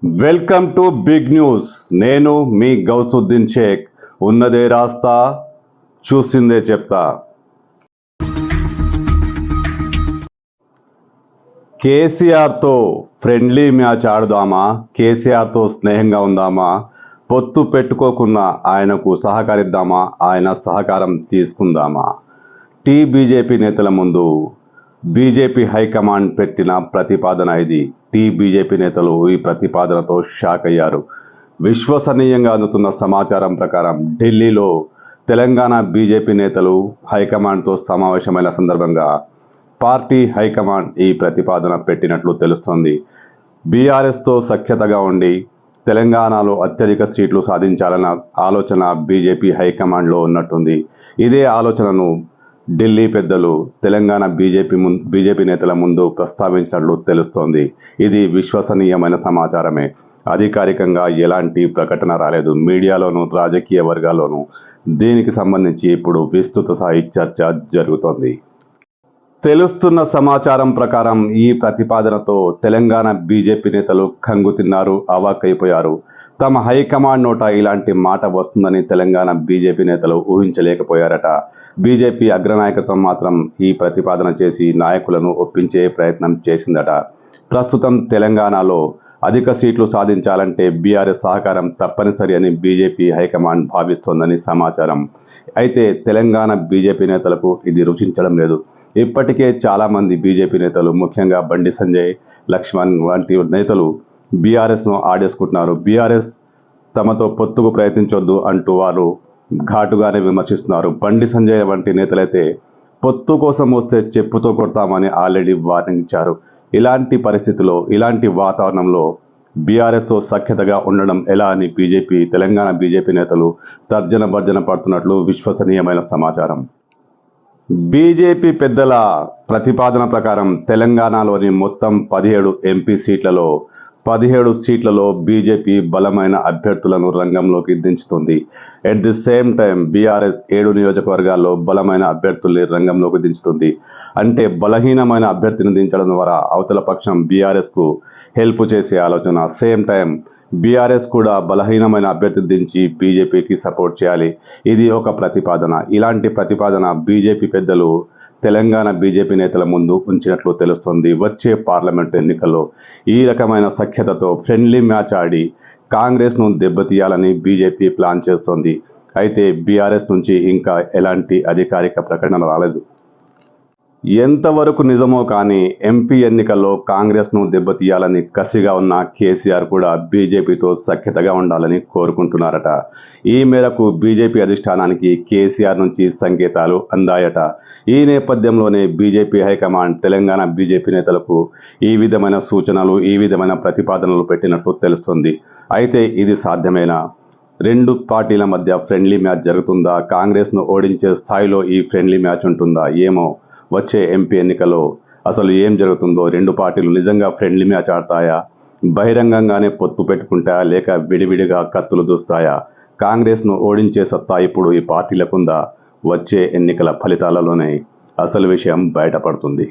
Welcome to big news. నేను మీ గౌసుద్దీన్ షేక్. ఉన్నదే రాస్తా, చూసిందే చెప్తా. కేసీఆర్తో ఫ్రెండ్లీ మ్యాచ్ ఆడుదామా, కేసీఆర్తో స్నేహంగా ఉందామా, పొత్తు పెట్టుకోకున్నా ఆయనకు సహకరిద్దామా, ఆయన సహకారం తీసుకుందామా? బీజేపీ నేతల ముందు బీజేపీ హైకమాండ్ పెట్టిన ప్రతిపాదన ఇది. బీజేపీ నేతలు ఈ ప్రతిపాదనతో షాక్ అయ్యారు. విశ్వసనీయంగా అందుతున్న సమాచారం ప్రకారం ఢిల్లీలో తెలంగాణ బీజేపీ నేతలు హైకమాండ్తో సమావేశమైన సందర్భంగా పార్టీ హైకమాండ్ ఈ ప్రతిపాదన పెట్టినట్లు తెలుస్తోంది. బీఆర్ఎస్తో సఖ్యతగా ఉండి తెలంగాణలో అత్యధిక సీట్లు సాధించాలన్న ఆలోచన బీజేపీ హైకమాండ్లో ఉన్నట్టుంది. ఇదే ఆలోచనను ఢిల్లీ పెద్దలు తెలంగాణ బీజేపీ నేతల ముందు ప్రస్తావించినట్లు తెలుస్తోంది. ఇది విశ్వసనీయమైన సమాచారమే. అధికారికంగా ఎలాంటి ప్రకటన రాలేదు. మీడియాలోనూ రాజకీయ వర్గాల్లోనూ దీనికి సంబంధించి ఇప్పుడు విస్తృత స్థాయి చర్చ జరుగుతోంది. తెలుస్తున్న సమాచారం ప్రకారం ఈ ప్రతిపాదనతో తెలంగాణ బీజేపీ నేతలు కంగుతిన్నారు, అవాక్కైపోయారు. తమ హైకమాండ్ నోట ఇలాంటి మాట వస్తుందని తెలంగాణ బీజేపీ నేతలు ఊహించలేకపోయారట. బీజేపీ అగ్రనాయకత్వం మాత్రం ఈ ప్రతిపాదన చేసి నాయకులను ఒప్పించే ప్రయత్నం చేసిందట. ప్రస్తుతం తెలంగాణలో అధిక సీట్లు సాధించాలంటే బీఆర్ఎస్ సహకారం తప్పనిసరి అని బీజేపీ హైకమాండ్ భావిస్తోందని సమాచారం. అయితే తెలంగాణ బీజేపీ నేతలకు ఇది రుచించడం లేదు. ఇప్పటికే చాలామంది బీజేపీ నేతలు, ముఖ్యంగా బండి సంజయ్, లక్ష్మణ్ వంటి నేతలు బీఆర్ఎస్ను ఆడేసుకుంటున్నారు. బీఆర్ఎస్ తమతో పొత్తుకు ప్రయత్నించొద్దు అంటూ వారు ఘాటుగానే విమర్శిస్తున్నారు. బండి సంజయ్ వంటి నేతలైతే పొత్తు కోసం వస్తే చెప్పుతో కొడతామని ఆల్రెడీ వార్నింగ్ ఇచ్చారు. ఇలాంటి పరిస్థితుల్లో, ఇలాంటి వాతావరణంలో బీఆర్ఎస్తో సఖ్యతగా ఉండడం ఎలా అని తెలంగాణ బీజేపీ నేతలు తర్జన భర్జన పడుతున్నట్లు విశ్వసనీయమైన సమాచారం. బీజేపీ పెద్దల ప్రతిపాదన ప్రకారం తెలంగాణలోని మొత్తం 17 ఎంపీ సీట్లలో 17 సీట్లలో బీజేపీ బలమైన అభ్యర్థులను రంగంలోకి దించుతుంది. At the same time BRS 7 నియోజకవర్గాల్లో బలమైన అభ్యర్థుల్ని రంగంలోకి దించుతుంది. అంటే బలహీనమైన అభ్యర్థిని దించడం ద్వారా అవతల పక్షం బీఆర్ఎస్కు హెల్ప్ చేసే ఆలోచన. సేమ్ టైం బీఆర్ఎస్ కూడా బలహీనమైన అభ్యర్థి దించి బీజేపీకి సపోర్ట్ చేయాలి. ఇది ఒక ప్రతిపాదన. ఇలాంటి ప్రతిపాదన బీజేపీ పెద్దలు తెలంగాణ బీజేపీ నేతల ముందు ఉంచినట్లు తెలుస్తుంది. వచ్చే పార్లమెంటు ఎన్నికల్లో ఈ రకమైన సఖ్యతతో ఫ్రెండ్లీ మ్యాచ్ ఆడి కాంగ్రెస్ను దెబ్బతీయాలని బీజేపీ ప్లాన్ చేస్తోంది. అయితే బీఆర్ఎస్ నుంచి ఇంకా ఎలాంటి అధికారిక ప్రకటన రాలేదు. ఎంతవరకు నిజమో కానీ ఎంపీ ఎన్నికల్లో కాంగ్రెస్ను దెబ్బతీయాలని కసిగా ఉన్న కేసీఆర్ కూడా బీజేపీతో సఖ్యతగా ఉండాలని కోరుకుంటున్నారట. ఈ మేరకు బీజేపీ అధిష్టానానికి కేసీఆర్ నుంచి సంకేతాలు అందాయట. ఈ నేపథ్యంలోనే బీజేపీ హైకమాండ్ తెలంగాణ బీజేపీ నేతలకు ఈ విధమైన సూచనలు, ఈ విధమైన ప్రతిపాదనలు పెట్టినట్లు తెలుస్తుంది. అయితే ఇది సాధ్యమేనా? రెండు పార్టీల మధ్య ఫ్రెండ్లీ మ్యాచ్ జరుగుతుందా? కాంగ్రెస్ను ఓడించే స్థాయిలో ఈ ఫ్రెండ్లీ మ్యాచ్ ఉంటుందా? ఏమో. వచ్చే ఎంపీ ఎన్నికల్లో అసలు ఏం జరుగుతుందో, రెండు పార్టీలు నిజంగా ఫ్రెండ్లీ మ్యాచ్ ఆడతాయా, బహిరంగంగానే పొత్తు పెట్టుకుంటాయా, లేక విడివిడిగా కత్తులు దూస్తాయా? కాంగ్రెస్ను ఓడించే సత్తా ఇప్పుడు ఈ పార్టీలకుందా? వచ్చే ఎన్నికల ఫలితాలలోనే అసలు విషయం బయటపడుతుంది.